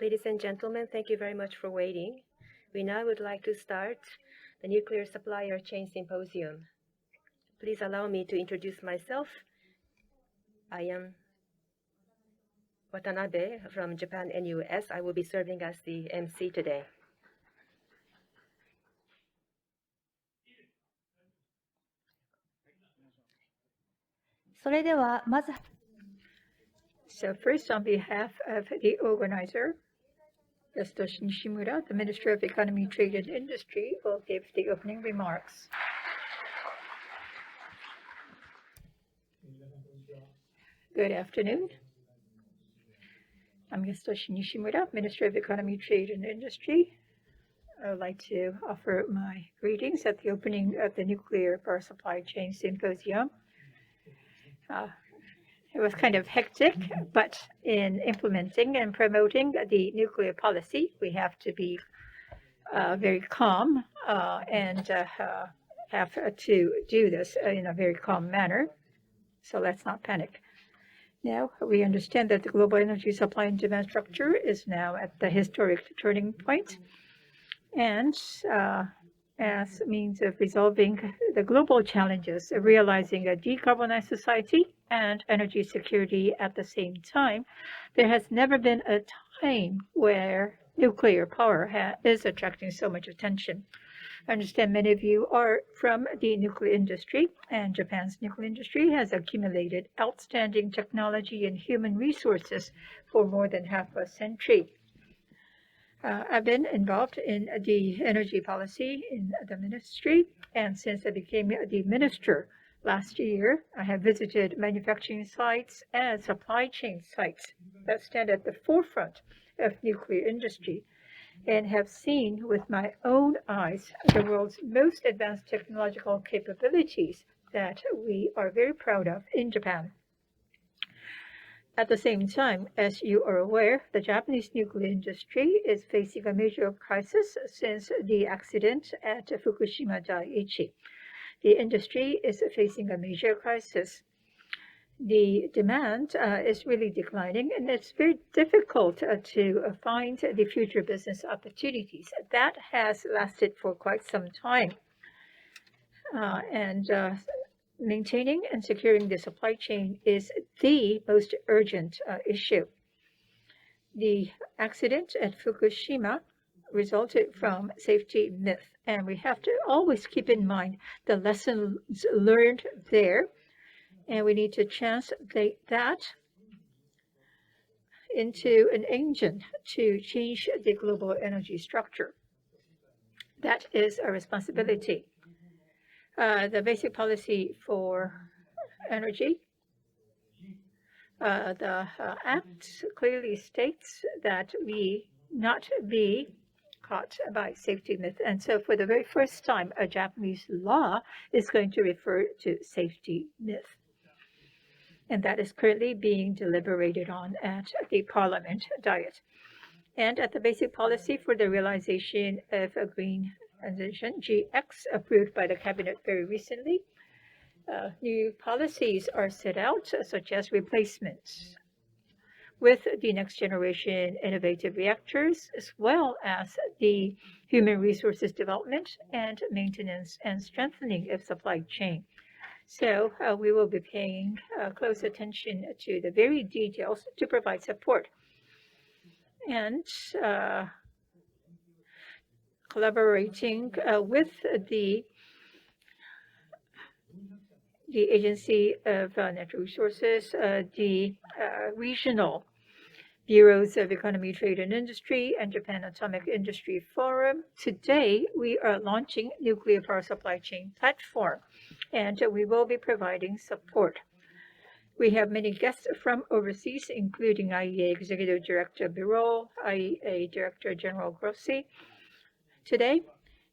Ladies and gentlemen, thank you very much for waiting. We now would like to start the Nuclear Supplier Chain Symposium. Please allow me to introduce myself. I am Watanabe from Japan and US. I will be serving as the MC today. So first, on behalf of the organizer, Yasutoshi Nishimura, the Minister of Economy, Trade and Industry, will give the opening remarks. Good afternoon. I'm Yasutoshi Nishimura, Minister of Economy, Trade and Industry. I would like to offer my greetings at the opening of the Nuclear Power Supply Chain Symposium. It was kind of hectic, but in implementing and promoting the nuclear policy, we have to be very calm and have to do this in a very calm manner. So let's not panic. Now, we understand that the global energy supply and demand structure is now at the historic turning point. And as a means of resolving the global challenges of realizing a decarbonized society and energy security at the same time, there has never been a time where nuclear power is attracting so much attention. I understand many of you are from the nuclear industry, and Japan's nuclear industry has accumulated outstanding technology and human resources for more than half a century. I've been involved in the energy policy in the ministry, and since I became the minister last year, I have visited manufacturing sites and supply chain sites that stand at the forefront of nuclear industry and have seen with my own eyes the world's most advanced technological capabilities that we are very proud of in Japan. At the same time, as you are aware, the Japanese nuclear industry is facing a major crisis since the accident at Fukushima Daiichi. The industry is facing a major crisis. The demand is really declining, and it's very difficult to find the future business opportunities. That has lasted for quite some time. Maintaining and securing the supply chain is the most urgent issue. The accident at Fukushima resulted from safety myth, and we have to always keep in mind the lessons learned there, and we need to translate that into an engine to change the global energy structure. That is a responsibility. The basic policy for energy, the Act clearly states that we not be caught by safety myth. And so for the very first time, a Japanese law is going to refer to safety myth. And that is currently being deliberated on at the Parliament Diet. And at the basic policy for the realization of a green transition, GX, approved by the Cabinet very recently, new policies are set out, such as replacements with the next generation innovative reactors, as well as the human resources development and maintenance and strengthening of supply chain. So we will be paying close attention to the very details to provide support. And collaborating with the Agency of Natural Resources, the regional bureaus of Economy, Trade and Industry, and Japan Atomic Industry Forum. Today, we are launching Nuclear Power Supply Chain Platform, and we will be providing support. We have many guests from overseas, including IAEA Executive Director Birol, IAEA Director General Grossi. Today,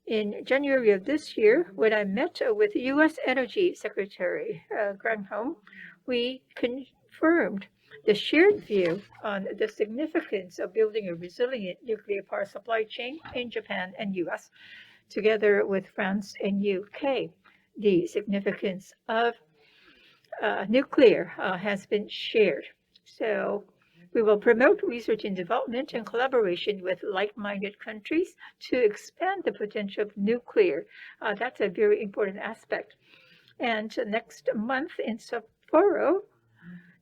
in January of this year, when I met with U.S. Energy Secretary Granholm, we confirmed the shared view on the significance of building a resilient nuclear power supply chain in Japan and U.S., together with France and UK. The significance of nuclear has been shared. So We will promote research and development in collaboration with like-minded countries to expand the potential of nuclear. That's a very important aspect. And next month in Sapporo,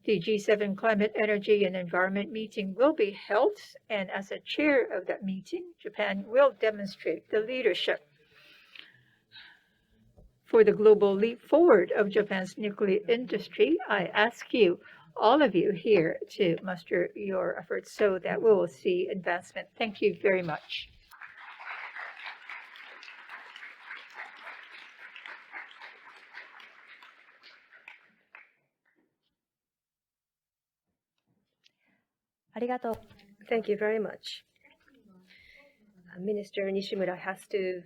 the G7 Climate, Energy, and Environment meeting will be held, and as a chair of that meeting, Japan will demonstrate the leadership. For the global leap forward of Japan's nuclear industry, I ask you, all of you here, to muster your efforts so that we will see advancement. Thank you very much. Thank you very much. Minister Nishimura has to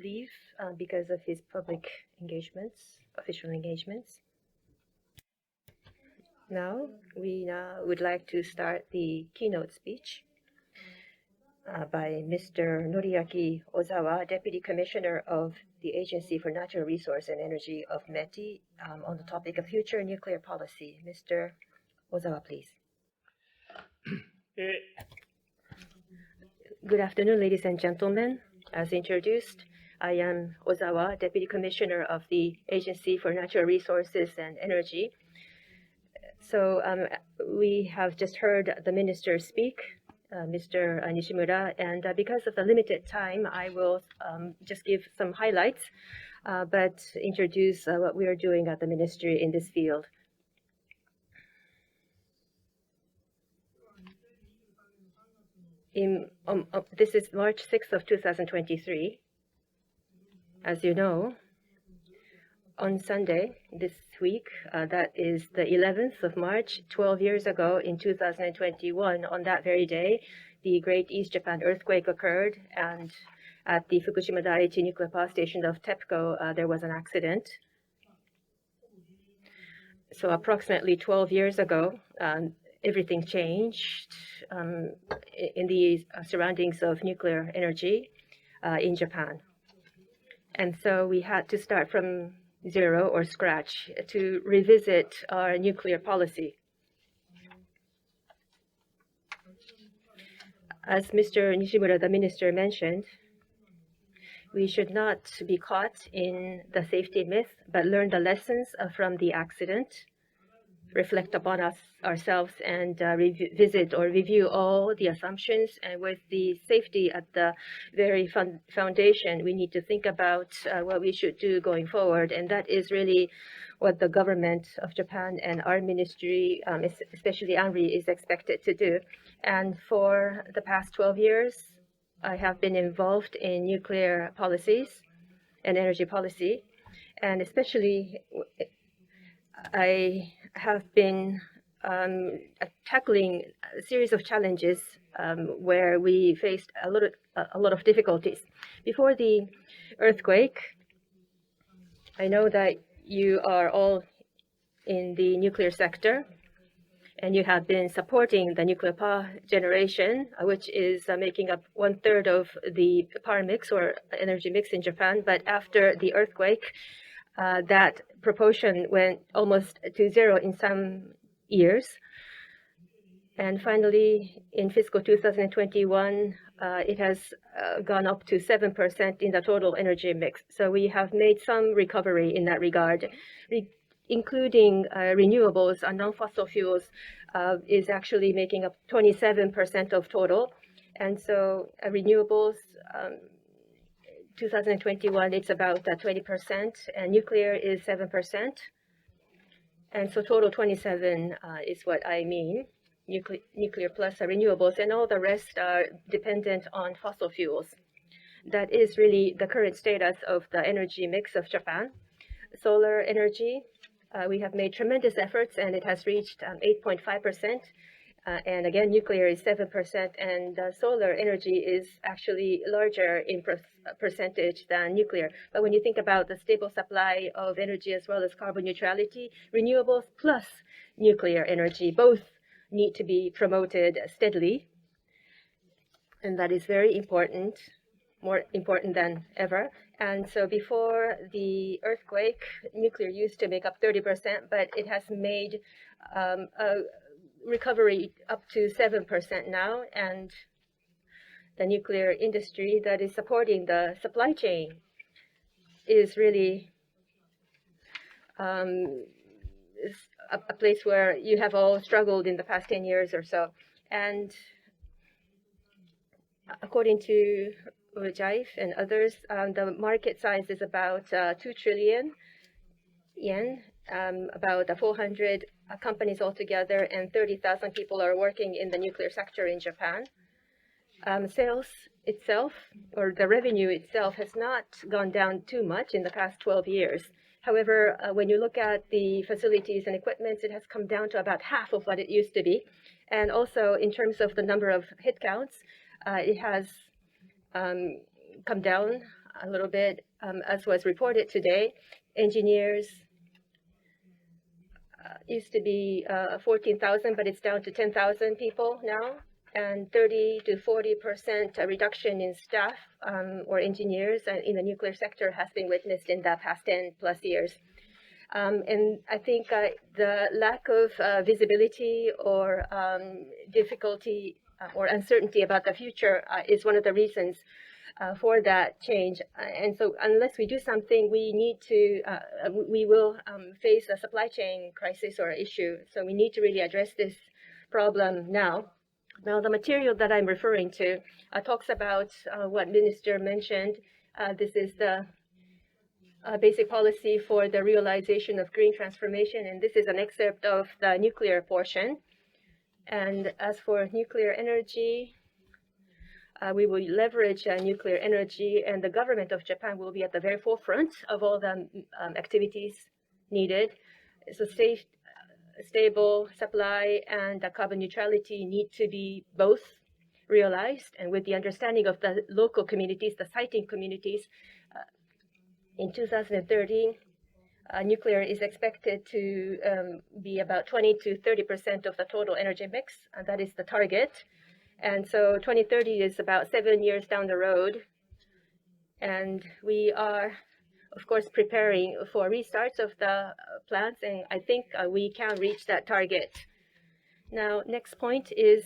leave because of his public engagements, official engagements. Now, we would like to start the keynote speech by Mr. Noriaki Ozawa, Deputy Commissioner of the Agency for Natural Resource and Energy of METI, on the topic of future nuclear policy. Mr. Ozawa, please. Good afternoon, ladies and gentlemen. As introduced, I am Ozawa, Deputy Commissioner of the Agency for Natural Resources and Energy. So we have just heard the minister speak, Mr. Nishimura, and because of the limited time, I will just give some highlights, but introduce what we are doing at the ministry in this field. This is March 6th of 2023. As you know, on Sunday this week, that is the 11th of March, 12 years ago in 2021, on that very day, the Great East Japan earthquake occurred, and at the Fukushima Daiichi nuclear power station of TEPCO, there was an accident. So approximately 12 years ago, everything changed in the surroundings of nuclear energy in Japan. And so we had to start from zero or scratch to revisit our nuclear policy. As Mr. Nishimura, the minister, mentioned, we should not be caught in the safety myth, but learn the lessons from the accident, reflect upon ourselves, and revisit or review all the assumptions. And with the safety at the very foundation, we need to think about what we should do going forward. And that is really what the government of Japan and our ministry, especially ANRI, is expected to do. And for the past 12 years, I have been involved in nuclear policies and energy policy. And especially, I have been tackling a series of challenges where we faced a lot of difficulties. Before the earthquake, I know that you are all in the nuclear sector, and you have been supporting the nuclear power generation, which is making up 1/3 of the power mix or energy mix in Japan. But after the earthquake, that proportion went almost to zero in some years. And finally, in fiscal 2021, it has gone up to 7% in the total energy mix. So we have made some recovery in that regard, including renewables and non-fossil fuels is actually making up 27% of total. And so renewables, 2021, it's about 20%, and nuclear is 7%. And so total 27 is what I mean, nuclear plus renewables, and all the rest are dependent on fossil fuels. That is really the current status of the energy mix of Japan. Solar energy, we have made tremendous efforts, and it has reached 8.5%. And again, nuclear is 7%, and solar energy is actually larger in percentage than nuclear. But when you think about the stable supply of energy as well as carbon neutrality, renewables plus nuclear energy both need to be promoted steadily. And that is very important, more important than ever. And so before the earthquake, nuclear used to make up 30%, but it has made a recovery up to 7% now, and the nuclear industry that is supporting the supply chain is really is a place where you have all struggled in the past 10 years or so. And according to Jaif and others, the market size is about 2 trillion yen, about 400 companies altogether, and 30,000 people are working in the nuclear sector in Japan. Sales itself, or the revenue itself, has not gone down too much in the past 12 years. However, when you look at the facilities and equipment, it has come down to about half of what it used to be. And also, in terms of the number of headcounts, it has come down a little bit, as was reported today. Engineers used to be 14,000, but it's down to 10,000 people now, and 30 to 40% reduction in staff or engineers in the nuclear sector has been witnessed in the past 10 plus years. And I think the lack of visibility or difficulty or uncertainty about the future is one of the reasons for that change. And so unless we do something, we will face a supply chain crisis or issue. So we need to really address this problem now. Now, the material that I'm referring to talks about what Minister mentioned. This is the basic policy for the realization of green transformation, and this is an excerpt of the nuclear portion. And as for nuclear energy, we will leverage nuclear energy, and the government of Japan will be at the very forefront of all the activities needed. So stable supply and carbon neutrality need to be both realized, and with the understanding of the local communities, the siting communities, in 2030, nuclear is expected to be about 20 to 30% of the total energy mix. That is the target. And so 2030 is about 7 years down the road. And we are, of course, preparing for restarts of the plants, and I think we can reach that target. Now, next point is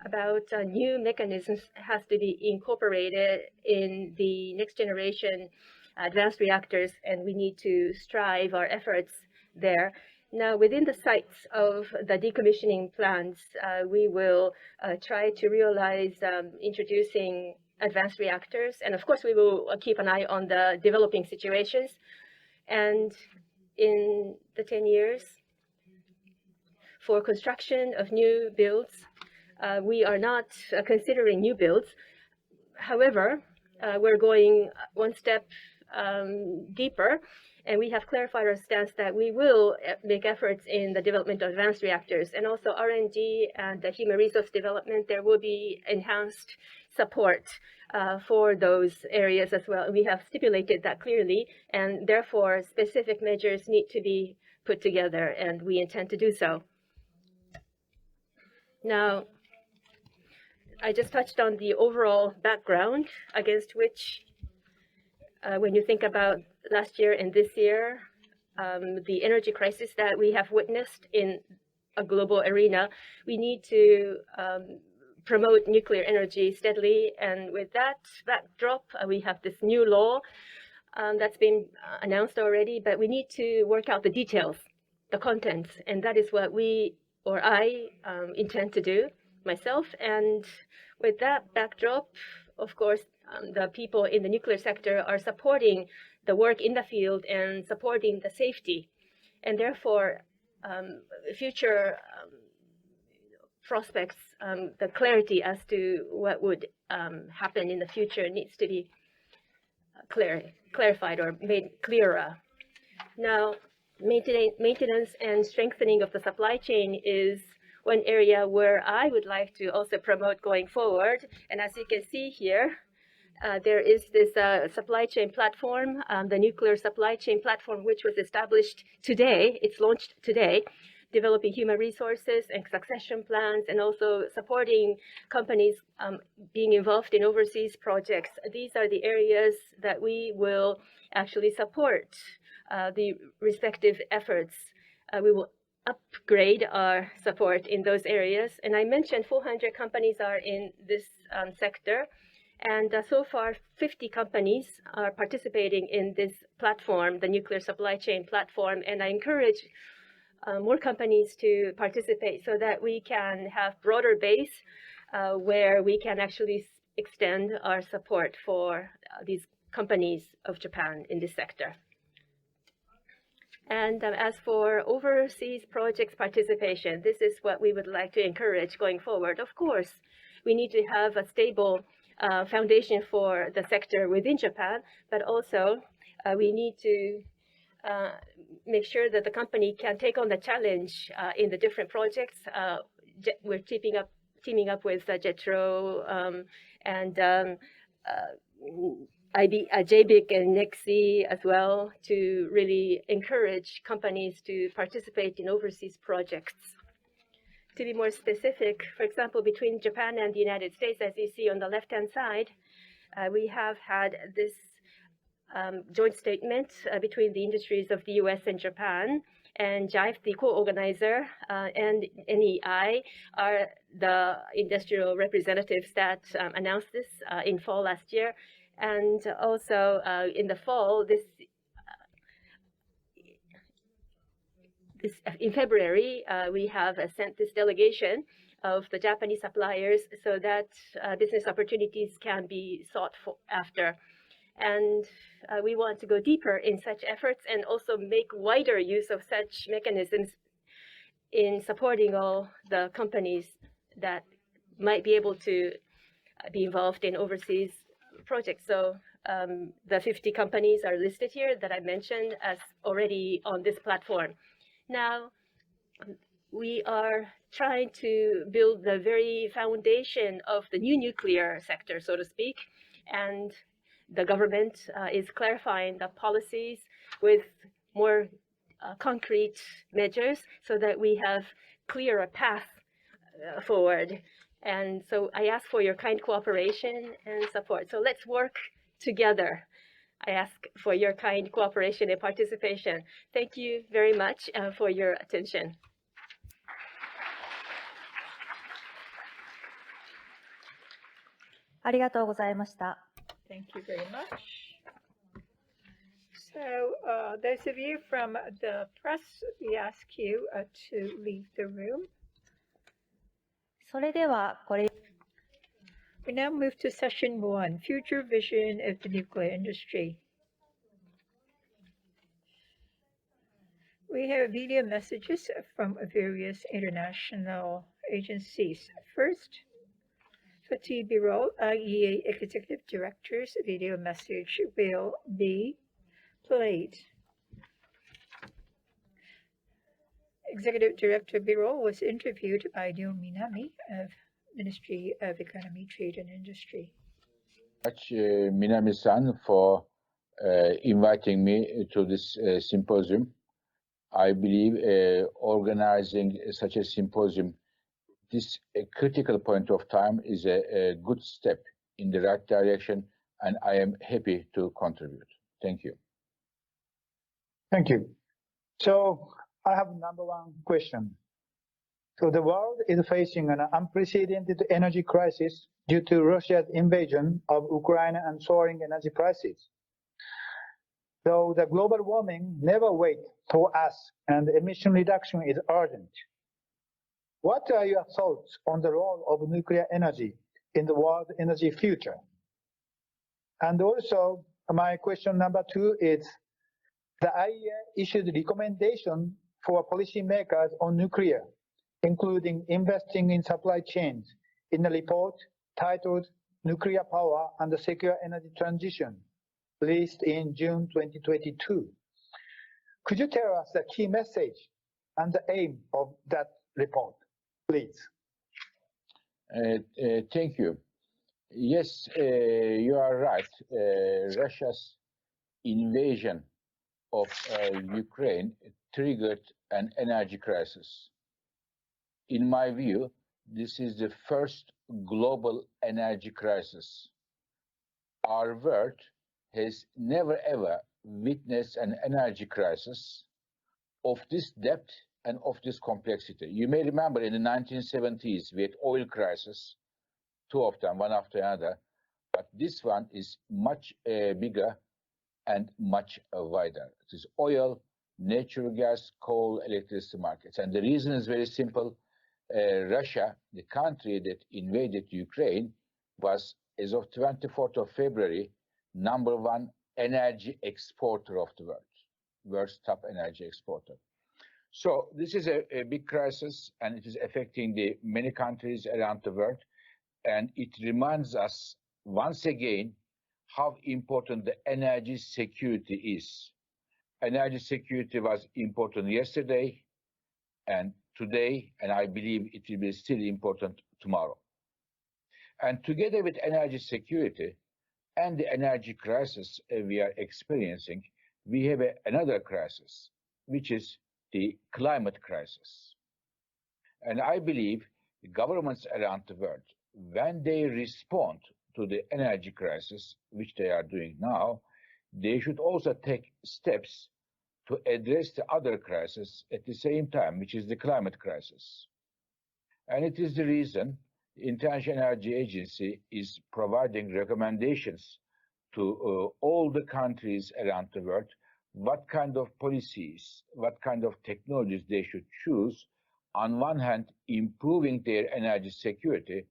about new mechanisms has to be incorporated in the next generation advanced reactors, and we need to strive our efforts there. Now, within the sites of the decommissioning plants, we will try to realize introducing advanced reactors, and of course we will keep an eye on the developing situations. And in the 10 years for construction of new builds, we are not considering new builds. However, we're going one step deeper, and we have clarified our stance that we will make efforts in the development of advanced reactors, and also R&D and the human resource development. There will be enhanced support for those areas as well. We have stipulated that clearly, and therefore specific measures need to be put together, and we intend to do so. Now, I just touched on the overall background against which, when you think about last year and this year, the energy crisis that we have witnessed in a global arena, we need to promote nuclear energy steadily. And with that backdrop, we have this new law that's been announced already, but we need to work out the details, the contents, and that is what I intend to do myself. And with that backdrop, of course, the people in the nuclear sector are supporting the work in the field and supporting the safety. And therefore, future prospects, the clarity as to what would happen in the future needs to be clarified or made clearer. Now, maintenance and strengthening of the supply chain is one area where I would like to also promote going forward. And as you can see here, there is this supply chain platform, the nuclear supply chain platform, which was established today. It's launched today, developing human resources and succession plans, and also supporting companies being involved in overseas projects. These are the areas that we will actually support the respective efforts. We will upgrade our support in those areas. And I mentioned 400 companies are in this sector. And so far, 50 companies are participating in this platform, the nuclear supply chain platform. And I encourage more companies to participate so that we can have broader base where we can actually extend our support for these companies of Japan in this sector. And as for overseas projects participation, this is what we would like to encourage going forward. Of course, we need to have a stable foundation for the sector within Japan, but also we need to make sure that the company can take on the challenge in the different projects. We're teaming up with JETRO and JBIC and NEXI as well to really encourage companies to participate in overseas projects. To be more specific, for example, between Japan and the United States, as you see on the left-hand side, we have had this joint statement between the industries of the US and Japan. And JIVE, the co-organizer, and NEI are the industrial representatives that announced this in fall last year. And also in the fall, in February, we have sent this delegation of the Japanese suppliers so that business opportunities can be sought for after. And we want to go deeper in such efforts and also make wider use of such mechanisms in supporting all the companies that might be able to be involved in overseas projects. So the 50 companies are listed here that I mentioned as already on this platform. Now, we are trying to build the very foundation of the new nuclear sector, so to speak, and the government is clarifying the policies with more concrete measures so that we have clearer path forward. And so I ask for your kind cooperation and support. So let's work together. I ask for your kind cooperation and participation. Thank you very much for your attention. Thank you very much. So those of you from the press, we ask you to leave the room. We now move to session 1, Future Vision of the Nuclear Industry. We have video messages from various international agencies. First, Fatih Birol, IAEA Executive Director's video message will be played. Executive Director Birol was interviewed by León Minami of Ministry of Economy, Trade and Industry. Minami-san for inviting me to this symposium. I believe organizing such a symposium this critical point of time is a good step in the right direction, and I am happy to contribute. Thank you. Thank you. So I have number one question. So the world is facing an unprecedented energy crisis due to Russia's invasion of Ukraine and soaring energy prices. So the global warming never waits for us, and emission reduction is urgent. What are your thoughts on the role of nuclear energy in the world energy future? And also, my question number 2 is, the IAEA issued recommendation for policymakers on nuclear, including investing in supply chains, in a report titled Nuclear Power and the Secure Energy Transition, released in June 2022. Could you tell us the key message and the aim of that report, please? Thank you. Yes, you are right. Russia's invasion of Ukraine triggered an energy crisis. In my view, this is the first global energy crisis. Our world has never ever witnessed an energy crisis of this depth and of this complexity. You may remember in the 1970s, we had oil crisis, two of them, one after another, but this one is much bigger and much wider. It is oil, natural gas, coal, electricity markets. And the reason is very simple. Russia, the country that invaded Ukraine, was, as of 24th of February, #1 energy exporter of the world, world's top energy exporter. So this is a big crisis, and it is affecting the many countries around the world. And it reminds us once again how important the energy security is. Energy security was important yesterday and today, and I believe it will be still important tomorrow. And together with energy security and the energy crisis we are experiencing, we have another crisis, which is the climate crisis. And I believe the governments around the world, when they respond to the energy crisis, which they are doing now, they should also take steps to address the other crisis at the same time, which is the climate crisis. And it is the reason the International Energy Agency is providing recommendations to all the countries around the world what kind of policies, what kind of technologies they should choose, on one hand, improving their energy security,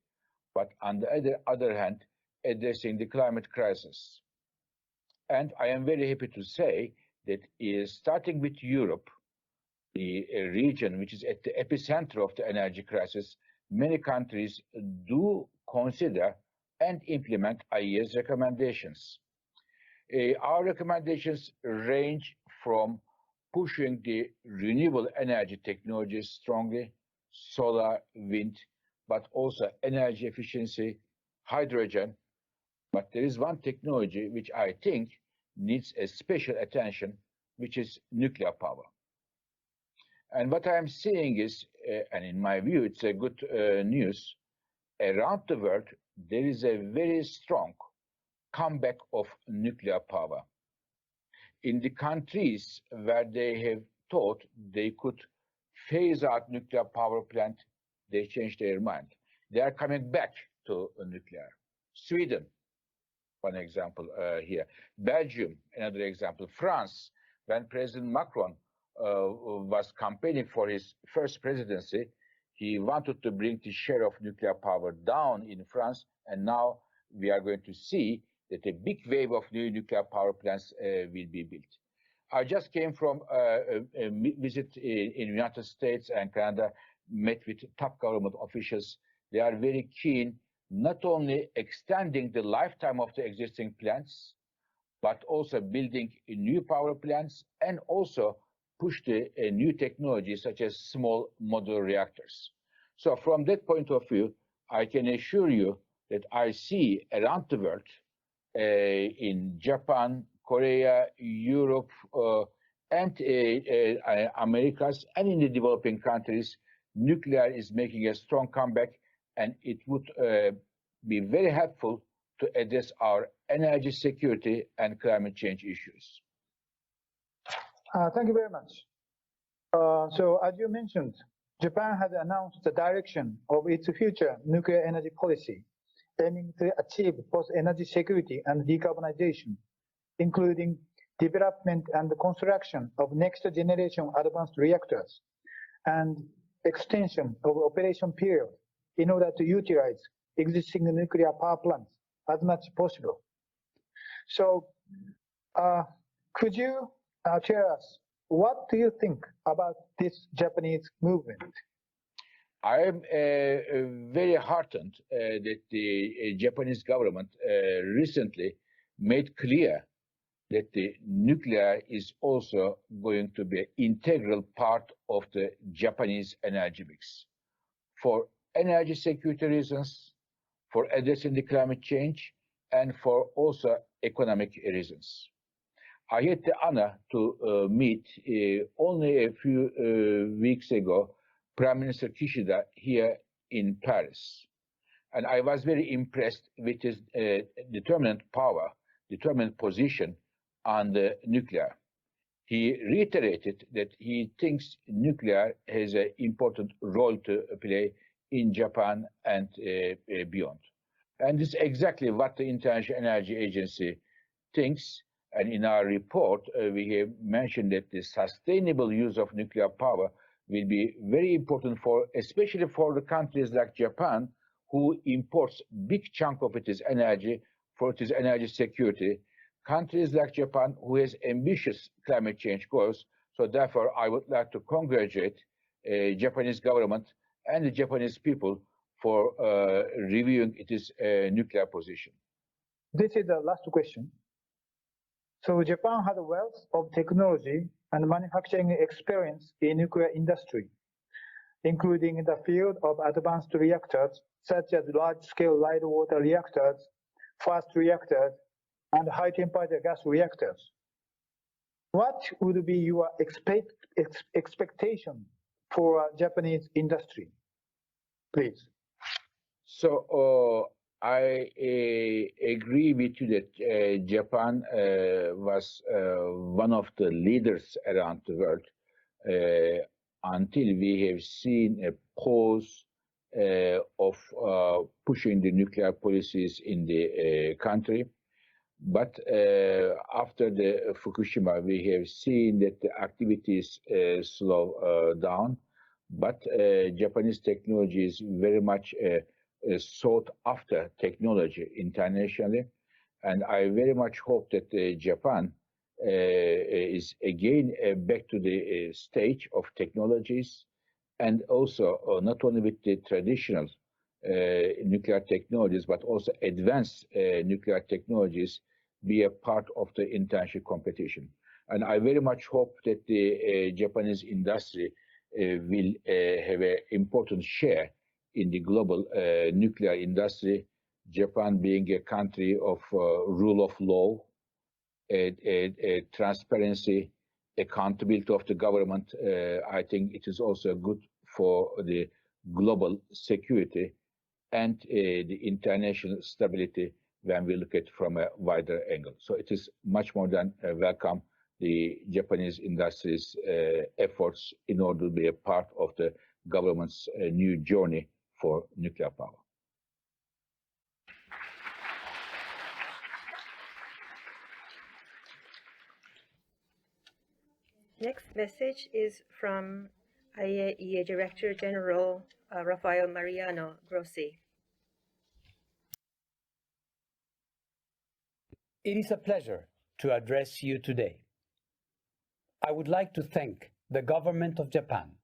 but on the other hand, addressing the climate crisis. And I am very happy to say that starting with Europe, the region which is at the epicenter of the energy crisis, many countries do consider and implement IAEA's recommendations. Our recommendations range from pushing the renewable energy technologies strongly, solar, wind, but also energy efficiency, hydrogen. But there is one technology which I think needs a special attention, which is nuclear power. And what I am seeing is, and in my view, it's a good news, around the world, there is a very strong comeback of nuclear power. In the countries where they have thought they could phase out nuclear power plant, they changed their mind. They are coming back to nuclear. Sweden, one example here. Belgium, another example. France, when President Macron was campaigning for his first presidency, he wanted to bring the share of nuclear power down in France, and now we are going to see that a big wave of new nuclear power plants will be built. I just came from a visit in United States and Canada, met with top government officials. They are very keen, not only extending the lifetime of the existing plants, but also building new power plants and also push the new technologies such as small modular reactors. So from that point of view, I can assure you that I see around the world, in Japan, Korea, Europe, and Americas, and in the developing countries, nuclear is making a strong comeback, and it would be very helpful to address our energy security and climate change issues. Thank you very much. So as you mentioned, Japan has announced the direction of its future nuclear energy policy, aiming to achieve both energy security and decarbonization, including development and the construction of next generation advanced reactors and extension of operation period in order to utilize existing nuclear power plants as much as possible. So could you tell us, what do you think about this Japanese movement? I am very heartened that the Japanese government recently made clear that the nuclear is also going to be an integral part of the Japanese energy mix for energy security reasons, for addressing the climate change, and for also economic reasons. I had the honor to meet only a few weeks ago Prime Minister Kishida here in Paris. And I was very impressed with his determined power, determined position on the nuclear. he reiterated that he thinks nuclear has an important role to play in Japan and beyond. And this is exactly what the International Energy Agency thinks. And in our report, we have mentioned that the sustainable use of nuclear power will be very important for, especially for the countries like Japan, who imports big chunk of its energy for its energy security. Countries like Japan, who has ambitious climate change goals. So therefore, I would like to congratulate Japanese government and the Japanese people for reviewing its nuclear position. This is the last question. So Japan has a wealth of technology and manufacturing experience in nuclear industry, including in the field of advanced reactors, such as large-scale light water reactors, fast reactors, and high-temperature gas reactors. What would be your expectation for Japanese industry? Please. So I agree with you that Japan was one of the leaders around the world until we have seen a pause of pushing the nuclear policies in the country. But after the Fukushima, we have seen that the activities slow down. But Japanese technology is very much sought after technology internationally. And I very much hope that Japan is again back to the stage of technologies, and also not only with the traditional nuclear technologies, but also advanced nuclear technologies be a part of the international competition. And I very much hope that the Japanese industry will have an important share in the global nuclear industry, Japan being a country of rule of law, transparency, accountability of the government. I think it is also good for the global security and the international stability when we look at it from a wider angle. So it is much more than welcome the Japanese industry's efforts in order to be a part of the government's new journey for nuclear power. Next message is from IAEA Director General Rafael Mariano, Grossi. It is a pleasure to address you today. I would like to thank the government of Japan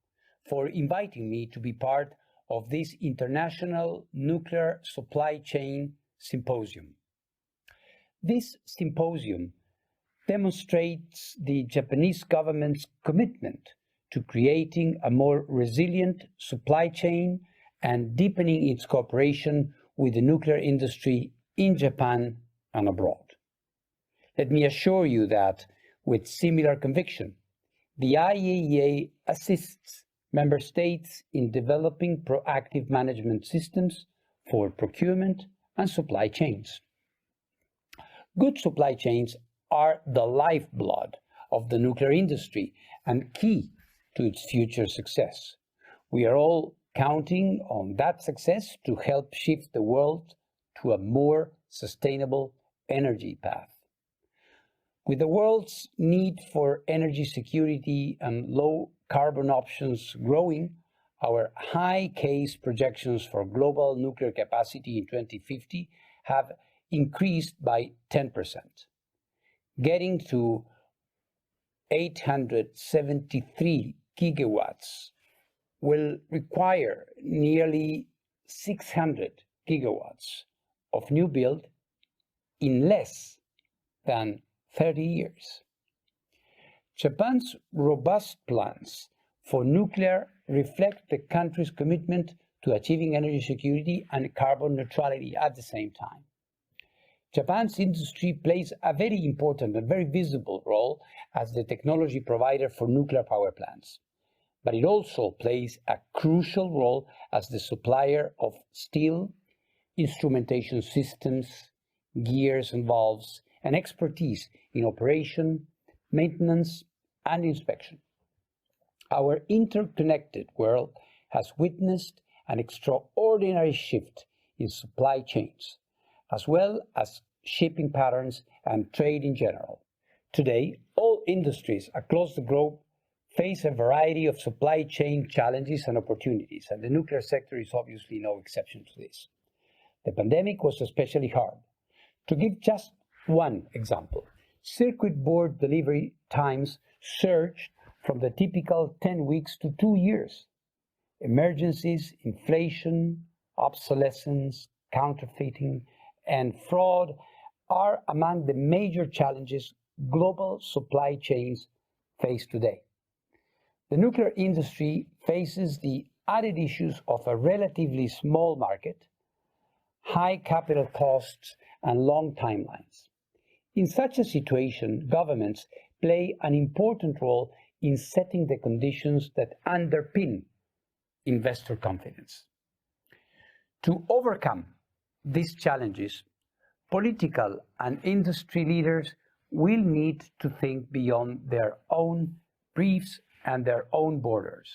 for inviting me to be part of this International Nuclear Supply Chain Symposium. This symposium demonstrates the Japanese government's commitment to creating a more resilient supply chain and deepening its cooperation with the nuclear industry in Japan and abroad. Let me assure you that, with similar conviction, the IAEA assists member states in developing proactive management systems for procurement and supply chains. Good supply chains are the lifeblood of the nuclear industry and key to its future success. We are all counting on that success to help shift the world to a more sustainable energy path. With the world's need for energy security and low carbon options growing, our high case projections for global nuclear capacity in 2050 have increased by 10%. Getting to 873 gigawatts will require nearly 600 gigawatts of new build in less than 30 years. Japan's robust plans for nuclear reflect the country's commitment to achieving energy security and carbon neutrality at the same time. Japan's industry plays a very important and very visible role as the technology provider for nuclear power plants, but it also plays a crucial role as the supplier of steel, instrumentation systems, gears and valves, and expertise in operation, maintenance, and inspection. Our interconnected world has witnessed an extraordinary shift in supply chains, as well as shipping patterns and trade in general. Today, all industries across the globe face a variety of supply chain challenges and opportunities, and the nuclear sector is obviously no exception to this. The pandemic was especially hard. To give just one example, circuit board delivery times surged from the typical 10 weeks to 2 years. Emergencies, inflation, obsolescence, counterfeiting, and fraud are among the major challenges global supply chains face today. The nuclear industry faces the added issues of a relatively small market, high capital costs, and long timelines. In such a situation, governments play an important role in setting the conditions that underpin investor confidence. To overcome these challenges, political and industry leaders will need to think beyond their own briefs and their own borders.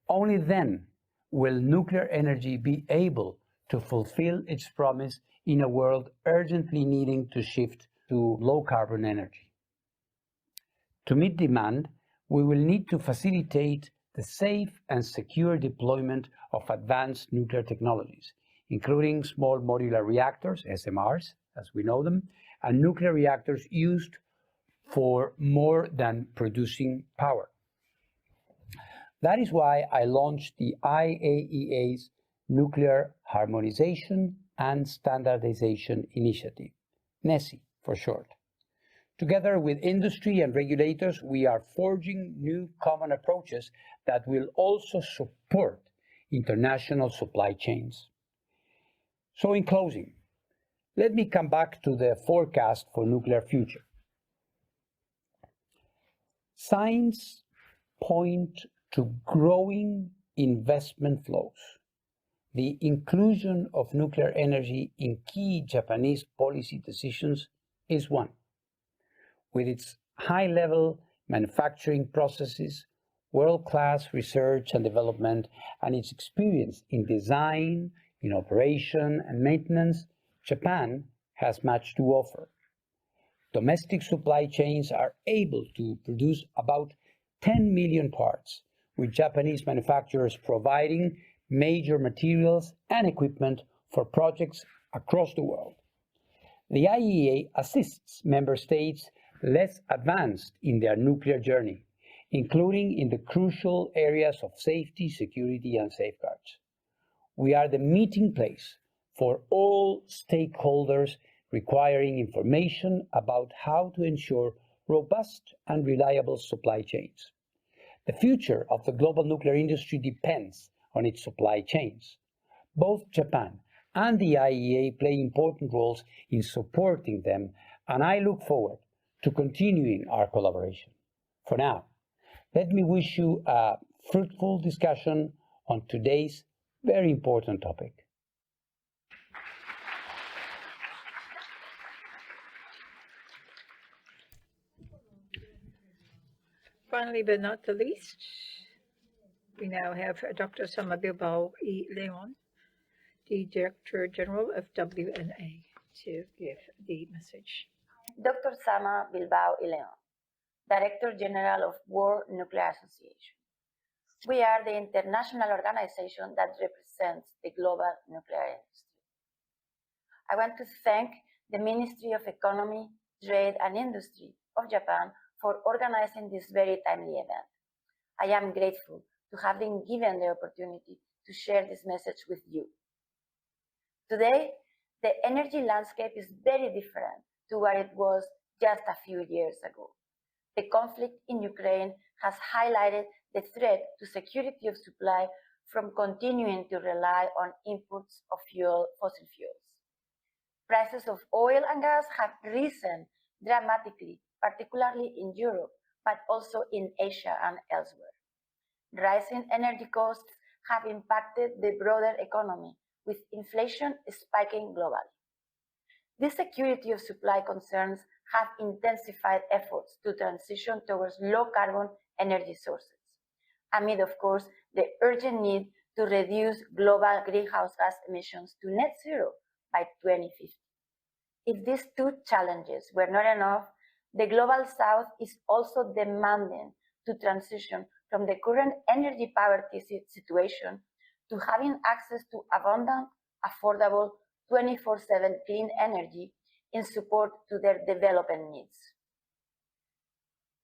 Only then will nuclear energy be able to fulfill its promise in a world urgently needing to shift to low-carbon energy. To meet demand, we will need to facilitate the safe and secure deployment of advanced nuclear technologies, including small modular reactors, SMRs, as we know them, and nuclear reactors used for more than producing power. That is why I launched the IAEA's Nuclear Harmonization and Standardization Initiative, NESI for short. Together with industry and regulators, we are forging new common approaches that will also support international supply chains. So in closing, let me come back to the forecast for nuclear future. Signs point to growing investment flows. The inclusion of nuclear energy in key Japanese policy decisions is one. With its high-level manufacturing processes, world-class research and development, and its experience in design, in operation, and maintenance, Japan has much to offer. Domestic supply chains are able to produce about 10 million parts, with Japanese manufacturers providing major materials and equipment for projects across the world. The IAEA assists member states less advanced in their nuclear journey, including in the crucial areas of safety, security, and safeguards. We are the meeting place for all stakeholders requiring information about how to ensure robust and reliable supply chains. The future of the global nuclear industry depends on its supply chains. Both Japan and the IAEA play important roles in supporting them, and I look forward to continuing our collaboration. For now, let me wish you a fruitful discussion on today's very important topic. Finally, but not the least, we now have Dr. Sama Bilbao y León, the Director General of WNA, to give the message. Dr. Sama Bilbao y León, Director General of World Nuclear Association. We are the international organization that represents the global nuclear industry. I want to thank the Ministry of Economy, Trade and Industry of Japan for organizing this very timely event. I am grateful to have been given the opportunity to share this message with you. Today, the energy landscape is very different to what it was just a few years ago. The conflict in Ukraine has highlighted the threat to security of supply from continuing to rely on imports of fossil fuels. Prices of oil and gas have risen dramatically, particularly in Europe, but also in Asia and elsewhere. Rising energy costs have impacted the broader economy, with inflation spiking globally. These security of supply concerns have intensified efforts to transition towards low-carbon energy sources, amid, of course, the urgent need to reduce global greenhouse gas emissions to net zero by 2050. If these two challenges were not enough, the Global South is also demanding to transition from the current energy poverty situation to having access to abundant, affordable, 24/7 clean energy in support to their development needs.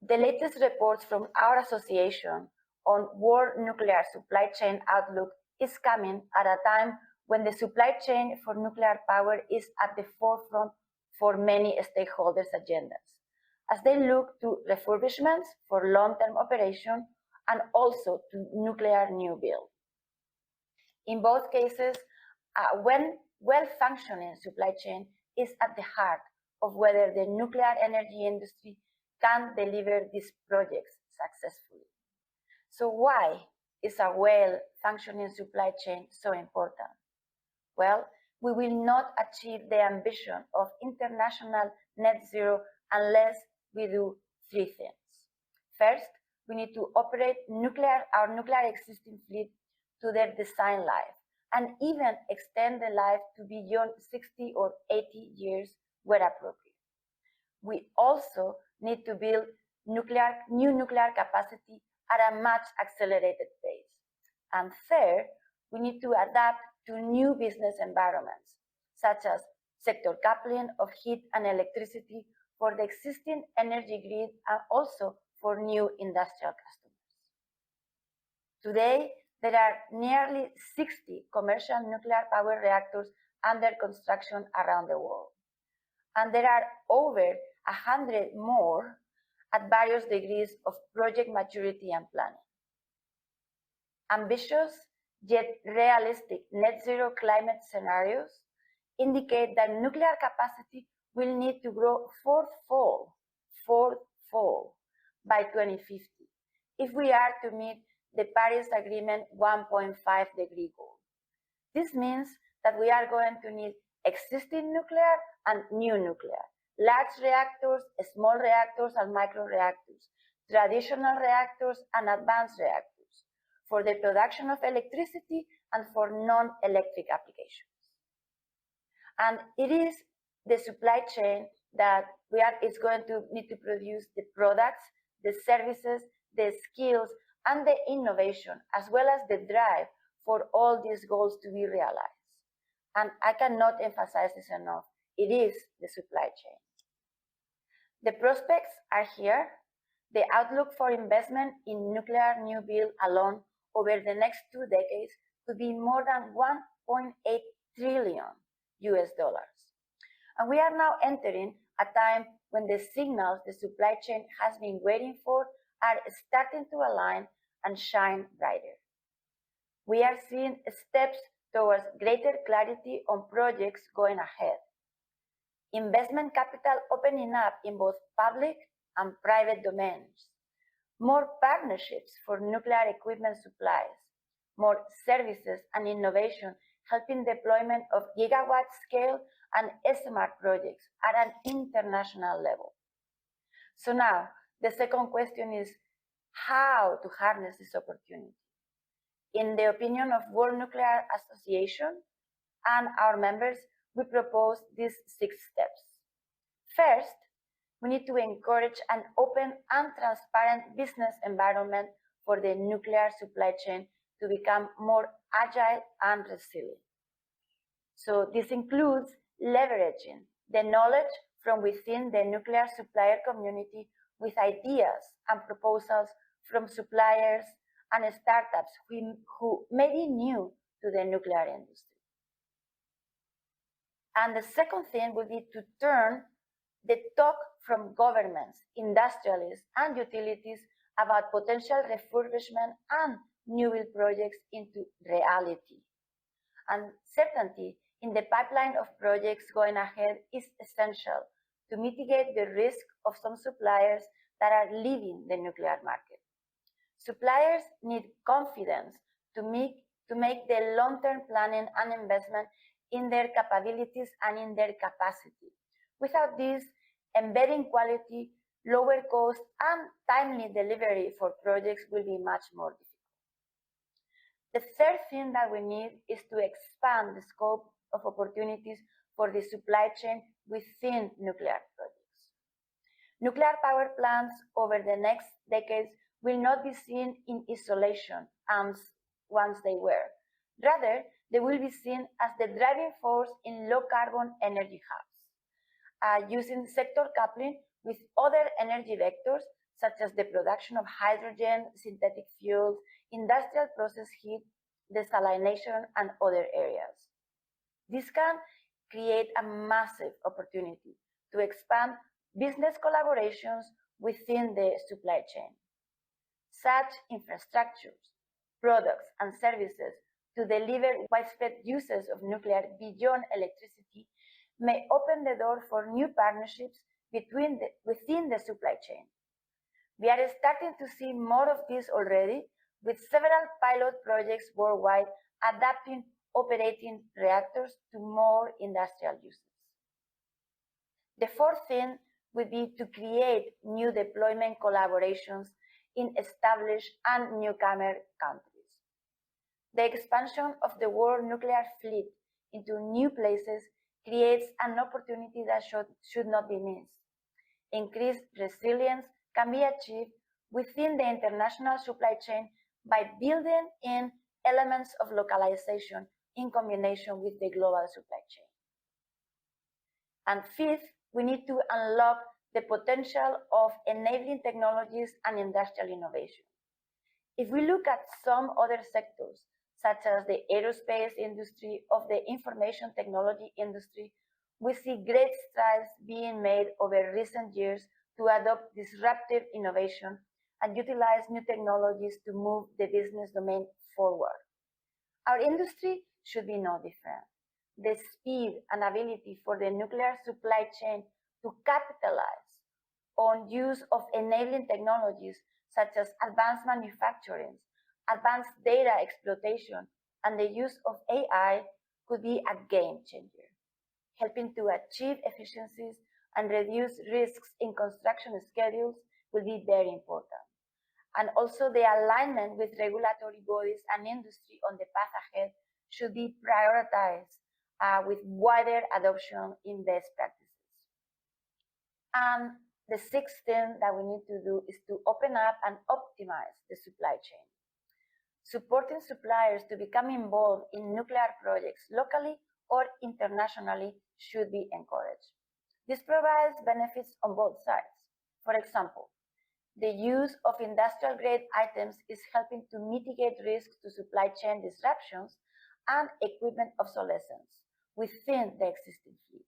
The latest reports from our association on world nuclear supply chain outlook is coming at a time when the supply chain for nuclear power is at the forefront for many stakeholders' agendas, as they look to refurbishments for long-term operation and also to nuclear new build. In both cases, when well-functioning supply chain is at the heart of whether the nuclear energy industry can deliver these projects successfully. So why is a well-functioning supply chain so important? Well, we will not achieve the ambition of international net zero unless we do three things. First, we need to operate our nuclear existing fleet to their design life and even extend the life to beyond 60 or 80 years where appropriate. We also need to build new nuclear capacity at a much accelerated pace. And third, we need to adapt to new business environments, such as sector coupling of heat and electricity for the existing energy grid and also for new industrial customers. Today, there are nearly 60 commercial nuclear power reactors under construction around the world. And there are over 100 more at various degrees of project maturity and planning. Ambitious yet realistic net zero climate scenarios indicate that nuclear capacity will need to grow fourfold by 2050 if we are to meet the Paris Agreement 1.5 degree goal. This means that we are going to need existing nuclear and new nuclear, large reactors, small reactors and micro reactors, traditional reactors and advanced reactors for the production of electricity and for non-electric applications. And it is the supply chain that is going to need to produce the products, the services, the skills, and the innovation, as well as the drive for all these goals to be realized. And I cannot emphasize this enough. It is the supply chain. The prospects are here. The outlook for investment in nuclear new build alone over the next 2 decades could be more than $1.8 trillion. And we are now entering a time when the signals the supply chain has been waiting for are starting to align and shine brighter. We are seeing steps towards greater clarity on projects going ahead. Investment capital opening up in both public and private domains. More partnerships for nuclear equipment supplies. More services and innovation helping deployment of gigawatt scale and SMR projects at an international level. So now, the second question is how to harness this opportunity. In the opinion of World Nuclear Association and our members, we propose these 6 steps. First, we need to encourage an open and transparent business environment for the nuclear supply chain to become more agile and resilient. So this includes leveraging the knowledge from within the nuclear supplier community with ideas and proposals from suppliers and startups who may be new to the nuclear industry. And the second thing would be to turn the talk from governments, industrialists, and utilities about potential refurbishment and new build projects into reality. And certainty in the pipeline of projects going ahead is essential to mitigate the risk of some suppliers that are leaving the nuclear market. Suppliers need confidence to make the long-term planning and investment in their capabilities and in their capacity. Without this, embedding quality, lower cost, and timely delivery for projects will be much more difficult. The third thing that we need is to expand the scope of opportunities for the supply chain within nuclear projects. Nuclear power plants over the next decades will not be seen in isolation as once they were. Rather, they will be seen as the driving force in low-carbon energy hubs, using sector coupling with other energy vectors, such as the production of hydrogen, synthetic fuels, industrial process heat, desalination, and other areas. This can create a massive opportunity to expand business collaborations within the supply chain. Such infrastructures, products, and services to deliver widespread uses of nuclear beyond electricity may open the door for new partnerships within the supply chain. We are starting to see more of this already, with several pilot projects worldwide adapting operating reactors to more industrial uses. The fourth thing would be to create new deployment collaborations in established and newcomer countries. The expansion of the world nuclear fleet into new places creates an opportunity that should not be missed. Increased resilience can be achieved within the international supply chain by building in elements of localization in combination with the global supply chain. And fifth, we need to unlock the potential of enabling technologies and industrial innovation. If we look at some other sectors, such as the aerospace industry or the information technology industry, we see great strides being made over recent years to adopt disruptive innovation and utilize new technologies to move the business domain forward. Our industry should be no different. The speed and ability for the nuclear supply chain to capitalize on use of enabling technologies such as advanced manufacturing, advanced data exploitation, and the use of AI could be a game changer, helping to achieve efficiencies and reduce risks in construction schedules will be very important. And also the alignment with regulatory bodies and industry on the path ahead should be prioritized with wider adoption in best practices. And the sixth thing that we need to do is to open up and optimize the supply chain. Supporting suppliers to become involved in nuclear projects locally or internationally should be encouraged. This provides benefits on both sides. For example, the use of industrial-grade items is helping to mitigate risks to supply chain disruptions and equipment obsolescence within the existing fleet.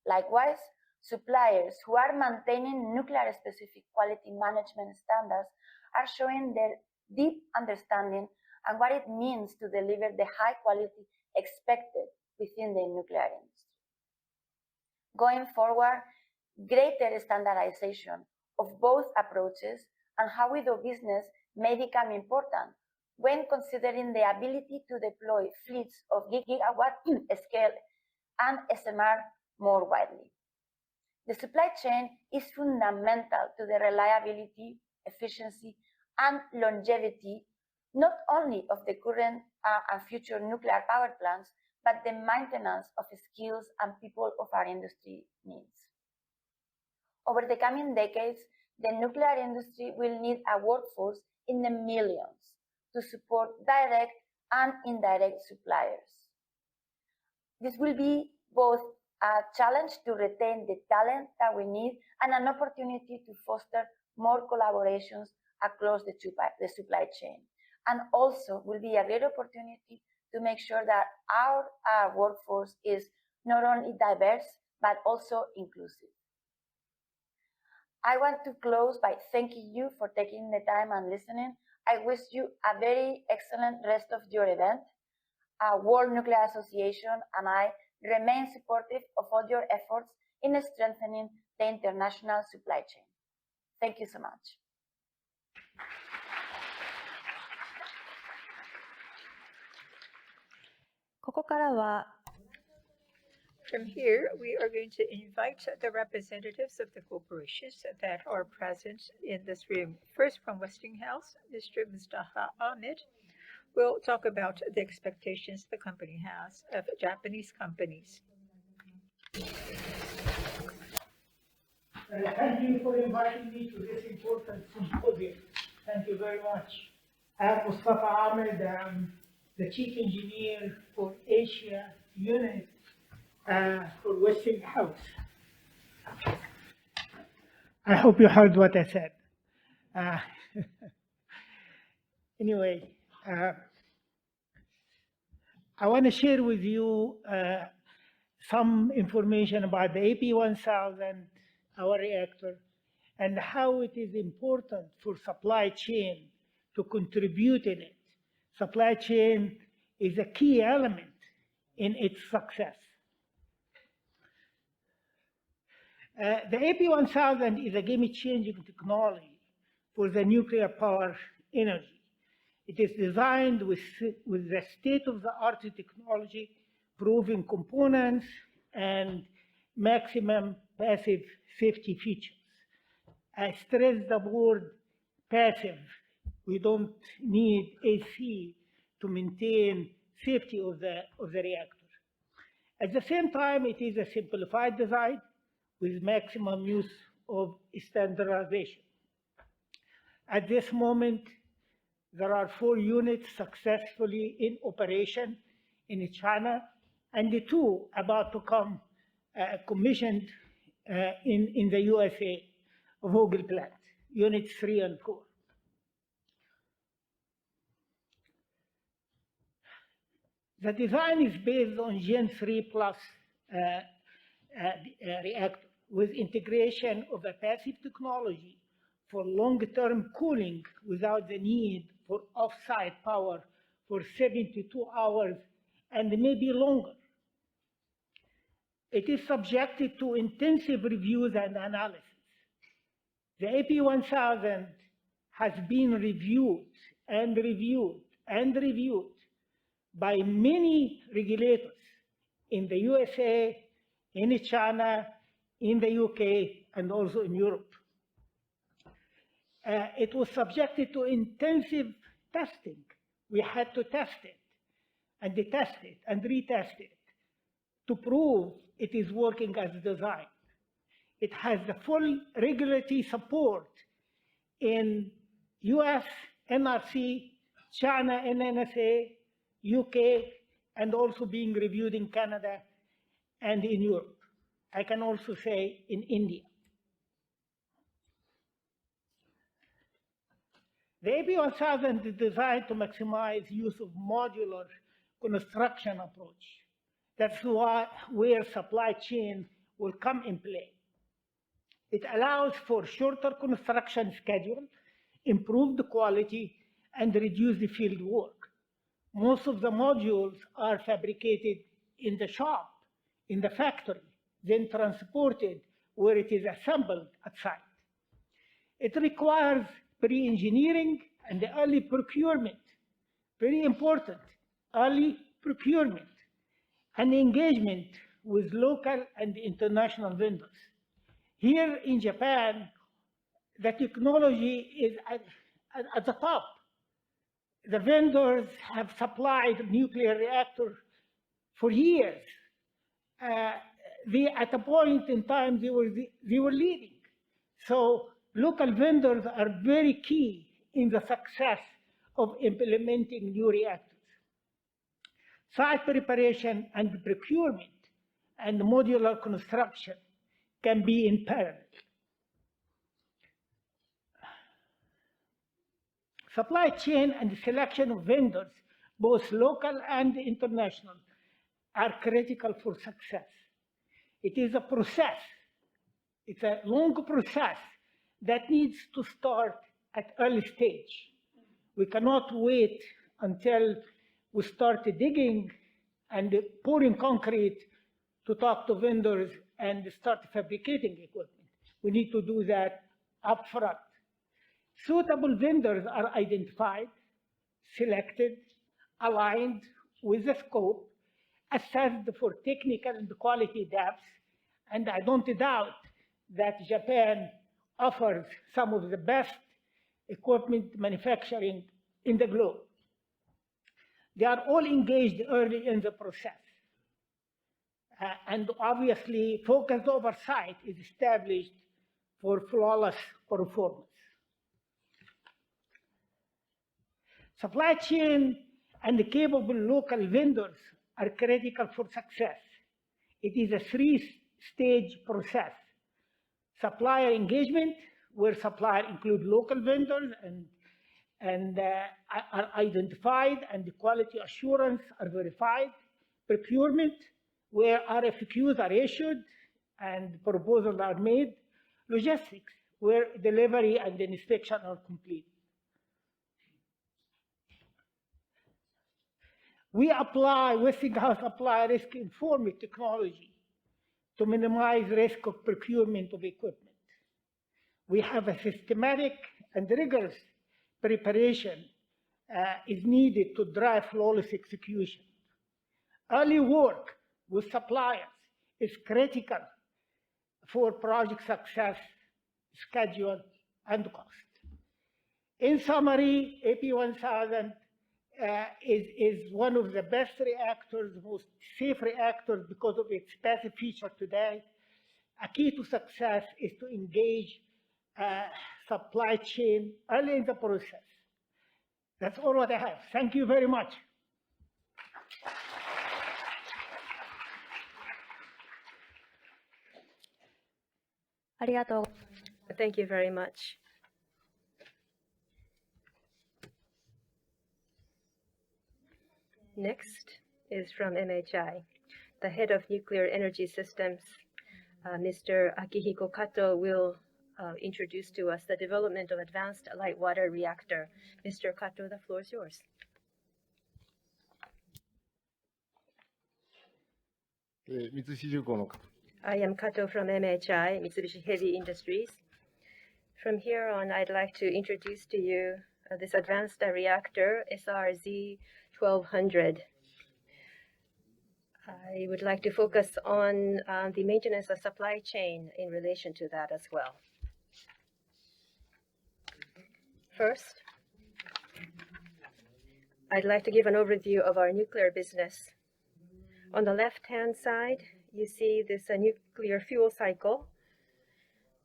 Likewise, suppliers who are maintaining nuclear-specific quality management standards are showing their deep understanding and what it means to deliver the high quality expected within the nuclear industry. Going forward, greater standardization of both approaches and how we do business may become important when considering the ability to deploy fleets of gigawatt scale and SMR more widely. The supply chain is fundamental to the reliability, efficiency, and longevity, not only of the current and future nuclear power plants, but the maintenance of skills and people of our industry needs. Over the coming decades, the nuclear industry will need a workforce in the millions to support direct and indirect suppliers. This will be both a challenge to retain the talent that we need and an opportunity to foster more collaborations across the supply chain. And also will be a great opportunity to make sure that our workforce is not only diverse, but also inclusive. I want to close by thanking you for taking the time and listening. I wish you a very excellent rest of your event. World Nuclear Association and I remain supportive of all your efforts in strengthening the international supply chain. Thank you so much. From here, we are going to invite the representatives of the corporations that are present in this room. First, from Westinghouse, Mr. Mustafa Ahmed will talk about the expectations the company has of Japanese companies. Thank you for inviting me to this important symposium. Thank you very much. I'm Mustafa Ahmed. I'm the Chief Engineer for Asia Unit for Westinghouse. I hope you heard what I said. Anyway, I want to share with you some information about the AP1000, our reactor, and how it is important for supply chain to contribute in it. Supply chain is a key element in its success. The AP1000 is a game-changing technology for the nuclear power energy. It is designed with the state-of-the-art technology, proven components, and maximum passive safety features. I stress the word passive. We don't need AC to maintain safety of the reactor. At the same time, it is a simplified design with maximum use of standardization. At this moment, there are 4 units successfully in operation in China, and the 2 about to come commissioned in the USA, Vogtle plant, units 3 and 4. The design is based on Gen 3 plus reactor with integration of a passive technology for long-term cooling without the need for off-site power for 72 hours and maybe longer. It is subjected to intensive reviews and analysis. The AP1000 has been reviewed and reviewed and reviewed by many regulators in the USA, in China, in the UK, and also in Europe. It was subjected to intensive testing. We had to test it and retest it to prove it is working as designed. It has the full regulatory support in US, NRC, China, NNSA, UK, and also being reviewed in Canada and in Europe. I can also say in India. The AP1000 is designed to maximize use of modular construction approach. That's where supply chain will come in play. It allows for shorter construction schedule, improved quality, and reduce the field work. Most of the modules are fabricated in the shop, in the factory, then transported where it is assembled at site. It requires pre-engineering and early procurement, very important, early procurement, and engagement with local and international vendors. Here in Japan, the technology is at the top. The vendors have supplied nuclear reactors for years. At a point in time, they were leading. So local vendors are very key in the success of implementing new reactors. Site preparation and procurement and modular construction can be in parallel. Supply chain and selection of vendors, both local and international, are critical for success. It is a process. It's a long process that needs to start at early stage. We cannot wait until we start digging and pouring concrete to talk to vendors and start fabricating equipment. We need to do that upfront. Suitable vendors are identified, selected, aligned with the scope, assessed for technical and quality depths, and I don't doubt that Japan offers some of the best equipment manufacturing in the globe. They are all engaged early in the process. And obviously, focused oversight is established for flawless performance. Supply chain and capable local vendors are critical for success. It is a three-stage process. Supplier engagement, where suppliers include local vendors and are identified and the quality assurance are verified. Procurement, where RFQs are issued and proposals are made. Logistics, where delivery and inspection are complete. Westinghouse apply risk-informed technology to minimize risk of procurement of equipment. We have a systematic and rigorous preparation is needed to drive flawless execution. Early work with suppliers is critical for project success, schedule, and cost. In summary, AP1000 is one of the best reactors, most safe reactors because of its best feature today. A key to success is to engage supply chain early in the process. That's all what I have. Thank you very much. Thank you very much. Next is from MHI, the head of nuclear energy systems, Mr. Akihiko Kato will introduce to us the development of advanced light water reactor. Mr. Kato, the floor is yours. I am Kato from MHI, Mitsubishi Heavy Industries. From here on, I'd like to introduce to you this advanced reactor, SRZ-1200. I would like to focus on the maintenance of supply chain in relation to that as well. First, I'd like to give an overview of our nuclear business. On the left-hand side, you see this nuclear fuel cycle.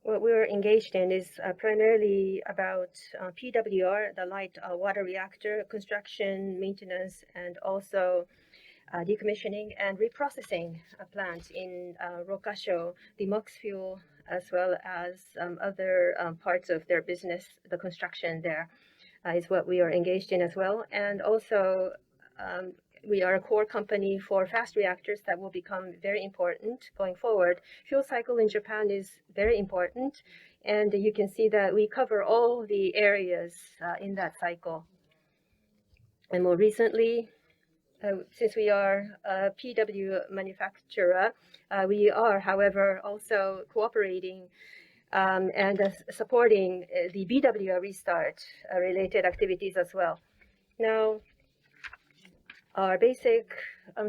What we're engaged in is primarily about PWR, the light water reactor, construction, maintenance, and also decommissioning and reprocessing plants in Rokasho, the MOX fuel, as well as other parts of their business. The construction there is what we are engaged in as well. And also, we are a core company for fast reactors that will become very important going forward. Fuel cycle in Japan is very important, and you can see that we cover all the areas in that cycle. And more recently, since we are a PW manufacturer, we are, however, also cooperating and supporting the BW restart related activities as well. Now, our basic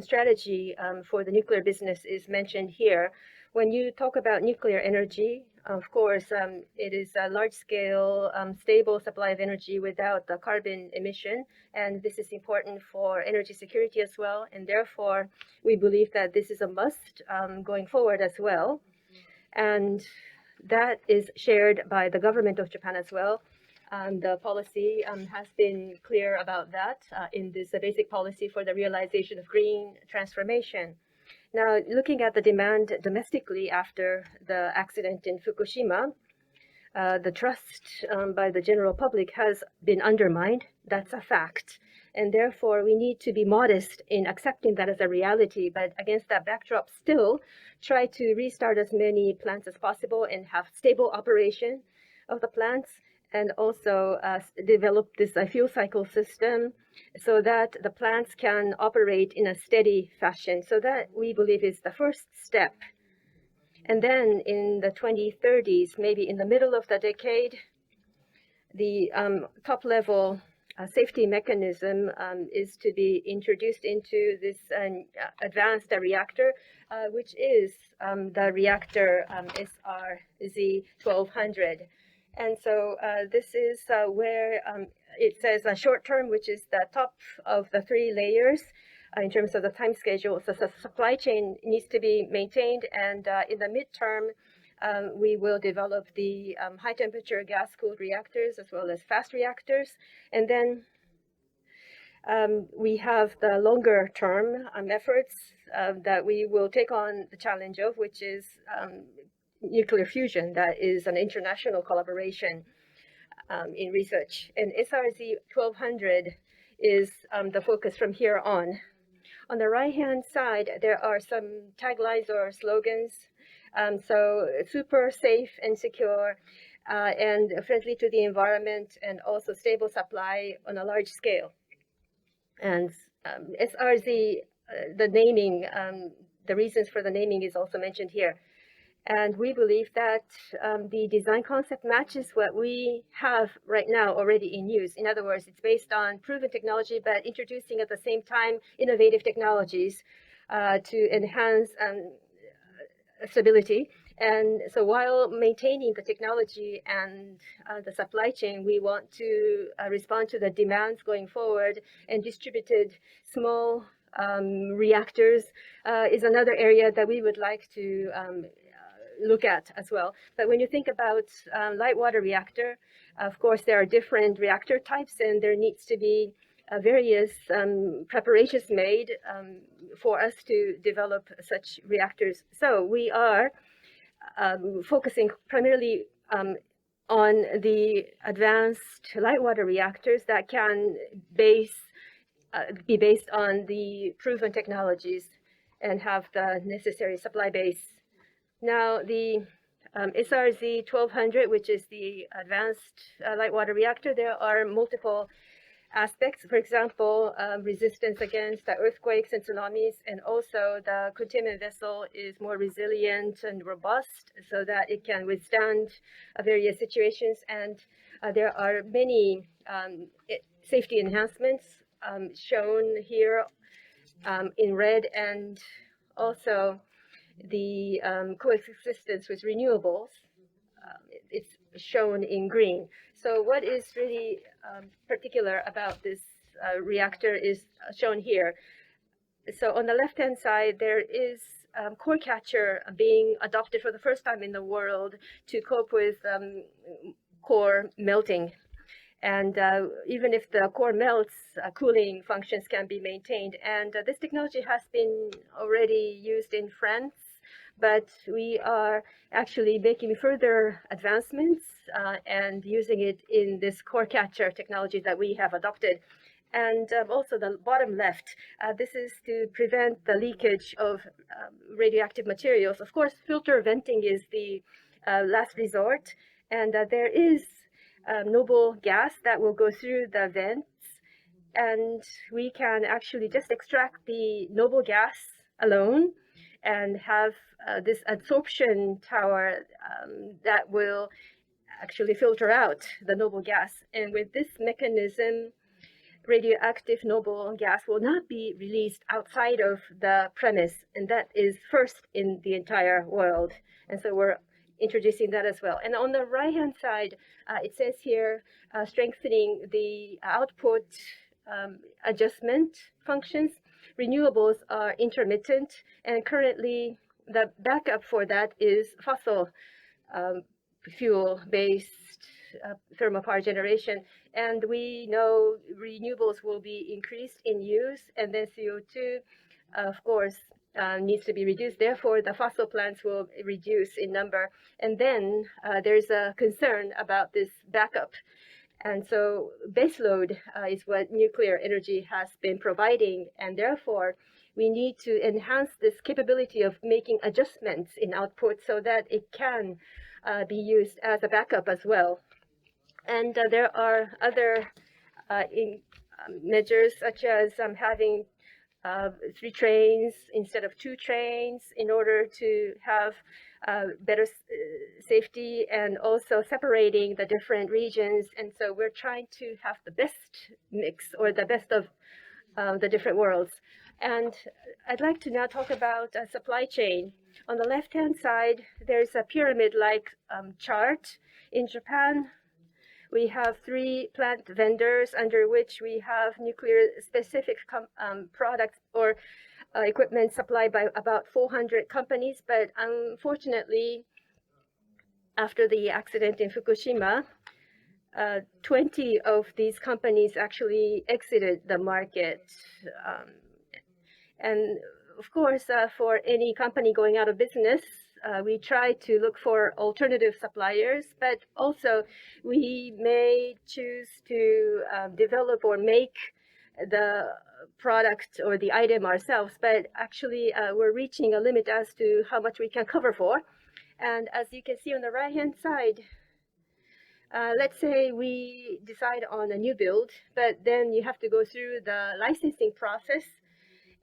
strategy for the nuclear business is mentioned here. When you talk about nuclear energy, of course, it is a large-scale, stable supply of energy without the carbon emission, and this is important for energy security as well, and therefore, we believe that this is a must going forward as well, and that is shared by the government of Japan as well. The policy has been clear about that in this basic policy for the realization of green transformation. Now, looking at the demand domestically after the accident in Fukushima, the trust by the general public has been undermined. That's a fact. And therefore, we need to be modest in accepting that as a reality. But against that backdrop, still try to restart as many plants as possible and have stable operation of the plants, and also develop this fuel cycle system so that the plants can operate in a steady fashion. So that, we believe, is the first step. And then in the 2030s, maybe in the middle of the decade, the top-level safety mechanism is to be introduced into this advanced reactor, which is the reactor SRZ-1200. And so this is where it says short term, which is the top of the three layers in terms of the time schedule. So the supply chain needs to be maintained, and in the midterm, we will develop the high temperature gas cooled reactors as well as fast reactors. And then we have the longer term efforts that we will take on the challenge of, which is nuclear fusion. That is an international collaboration in research. And SRZ-1200 is the focus from here on. On the right-hand side, there are some taglines or slogans. So super safe and secure and friendly to the environment, and also stable supply on a large scale. And SRZ, the naming, the reasons for the naming is also mentioned here. And we believe that the design concept matches what we have right now already in use. In other words, it's based on proven technology, but introducing at the same time innovative technologies to enhance stability. And so while maintaining the technology and the supply chain, we want to respond to the demands going forward, and distributed small reactors is another area that we would like to look at as well. But when you think about light water reactor, of course, there are different reactor types, and there needs to be various preparations made for us to develop such reactors. So we are focusing primarily on the advanced light water reactors that can be based on the proven technologies and have the necessary supply base. Now, the SRZ-1200, which is the advanced light water reactor, there are multiple aspects. For example, resistance against the earthquakes and tsunamis, and also the containment vessel is more resilient and robust so that it can withstand various situations. And there are many safety enhancements shown here in red, and also the coexistence with renewables, it's shown in green. So what is really particular about this reactor is shown here. So on the left-hand side, there is core catcher being adopted for the first time in the world to cope with core melting. And even if the core melts, cooling functions can be maintained. And this technology has been already used in France, but we are actually making further advancements and using it in this core catcher technology that we have adopted. And also the bottom left, this is to prevent the leakage of radioactive materials. Of course, filter venting is the last resort, and there is noble gas that will go through the vents, and we can actually just extract the noble gas alone and have this adsorption tower that will actually filter out the noble gas. And with this mechanism, radioactive noble gas will not be released outside of the premise, and that is first in the entire world. And so we're introducing that as well. And on the right-hand side, it says here, strengthening the output adjustment functions. Renewables are intermittent, and currently the backup for that is fossil fuel-based thermal power generation. And we know renewables will be increased in use, and then CO2, of course, needs to be reduced. Therefore, the fossil plants will reduce in number. And then there's a concern about this backup. And so baseload is what nuclear energy has been providing. And therefore, we need to enhance this capability of making adjustments in output so that it can be used as a backup as well. And there are other measures, such as having 3 trains instead of 2 trains in order to have better safety, and also separating the different regions. And so we're trying to have the best mix, or the best of the different worlds. And I'd like to now talk about supply chain. On the left-hand side, there's a pyramid-like chart. In Japan, we have 3 plant vendors under which we have nuclear-specific products or equipment supplied by about 400 companies. But unfortunately, after the accident in Fukushima, 20 of these companies actually exited the market. And of course, for any company going out of business, we try to look for alternative suppliers, but also we may choose to develop or make the product or the item ourselves, but actually we're reaching a limit as to how much we can cover for. And as you can see on the right-hand side, let's say we decide on a new build, but then you have to go through the licensing process.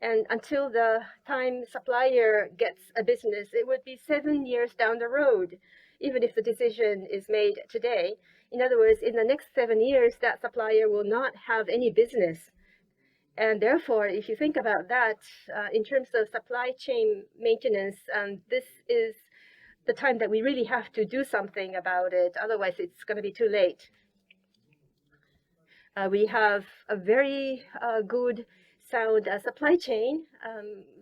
And until the time supplier gets a business, it would be 7 years down the road, even if the decision is made today. In other words, in the next 7 years, that supplier will not have any business. And therefore, if you think about that, in terms of supply chain maintenance, this is the time that we really have to do something about it. Otherwise, it's going to be too late. We have a very good, sound supply chain,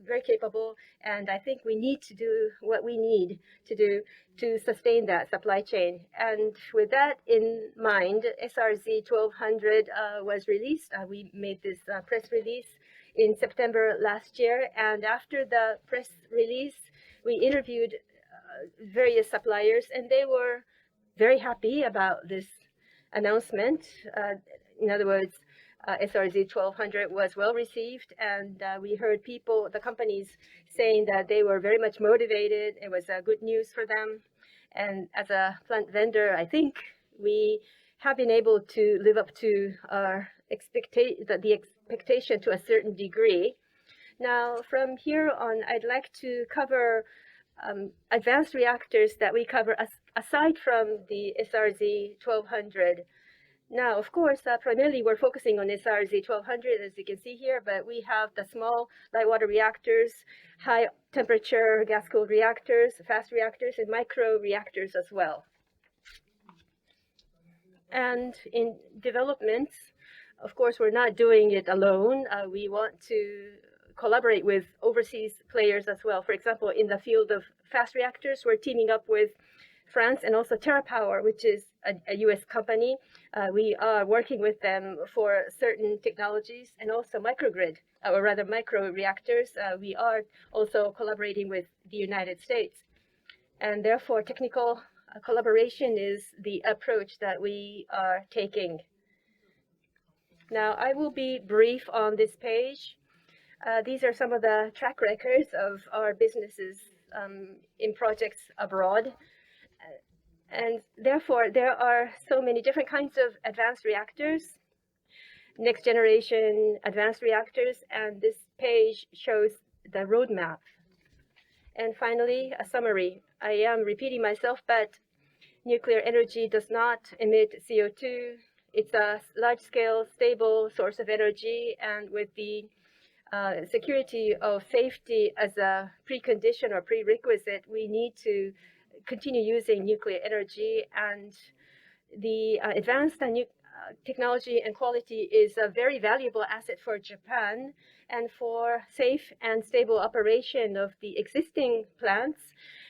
very capable, and I think we need to do what we need to do to sustain that supply chain. And with that in mind, SRZ 1200 was released. We made this press release in September last year, and after the press release, we interviewed various suppliers, and they were very happy about this announcement. In other words, SRZ 1200 was well received, and we heard the companies saying that they were very much motivated. It was good news for them. And as a plant vendor, I think we have been able to live up to our the expectation to a certain degree. Now, from here on, I'd like to cover advanced reactors that we cover aside from the SRZ 1200. Now, of course, primarily we're focusing on SRZ 1200, as you can see here, but we have the small light water reactors, high temperature gas-cooled reactors, fast reactors, and micro reactors as well. And in developments, of course, we're not doing it alone. We want to collaborate with overseas players as well. For example, in the field of fast reactors, we're teaming up with France and also TerraPower, which is a US company. We are working with them for certain technologies, and also microgrid, or rather micro reactors. We are also collaborating with the United States. And therefore, technical collaboration is the approach that we are taking. Now, I will be brief on this page. These are some of the track records of our businesses in projects abroad. And therefore, there are so many different kinds of advanced reactors, next generation advanced reactors, and this page shows the roadmap. And finally, a summary. I am repeating myself, but nuclear energy does not emit CO2. It's a large-scale, stable source of energy, and with the security of safety as a precondition or prerequisite, we need to continue using nuclear energy. And the advanced technology and quality is a very valuable asset for Japan, and for safe and stable operation of the existing plants,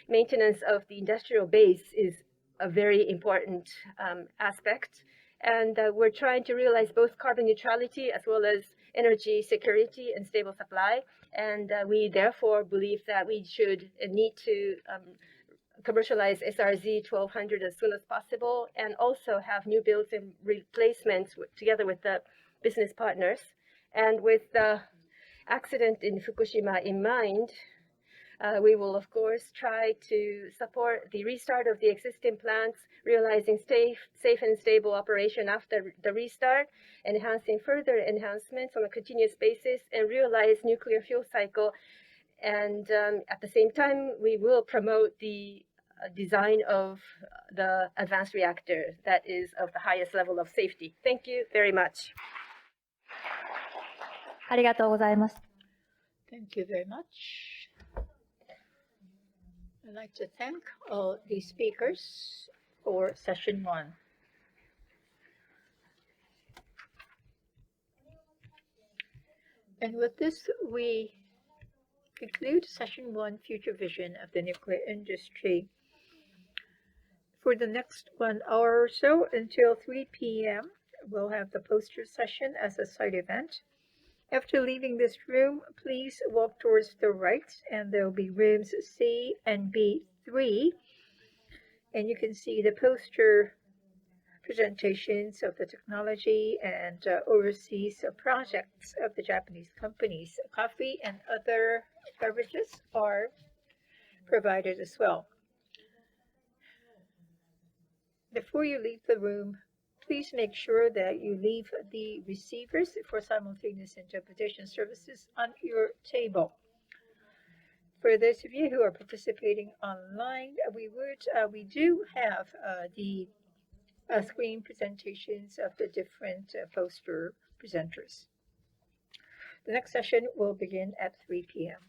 maintenance of the industrial base is a very important aspect. And we're trying to realize both carbon neutrality as well as energy security and stable supply. And we therefore believe that we need to commercialize SRZ 1200 as soon as possible, and also have new builds and replacements together with the business partners. And with the accident in Fukushima in mind, We will, of course, try to support the restart of the existing plants, realizing safe and stable operation after the restart, enhancing further enhancements on a continuous basis, and realize nuclear fuel cycle. And at the same time, we will promote the design of the advanced reactor that is of the highest level of safety. Thank you very much. ありがとうございます。 Thank you very much. I'd like to thank all the speakers for session 1. And with this, we conclude session 1, Future Vision of the Nuclear Industry. For the next 1 hour or so, until 3 p.m., we'll have the poster session as a side event. After leaving this room, please walk towards the right, and there will be rooms C and B3. And you can see the poster presentations of the technology and overseas projects of the Japanese companies. Coffee and other beverages are provided as well. Before you leave the room, please make sure that you leave the receivers for simultaneous interpretation services on your table. For those of you who are participating online, we do have the screen presentations of the different poster presenters. The next session will begin at 3 p.m.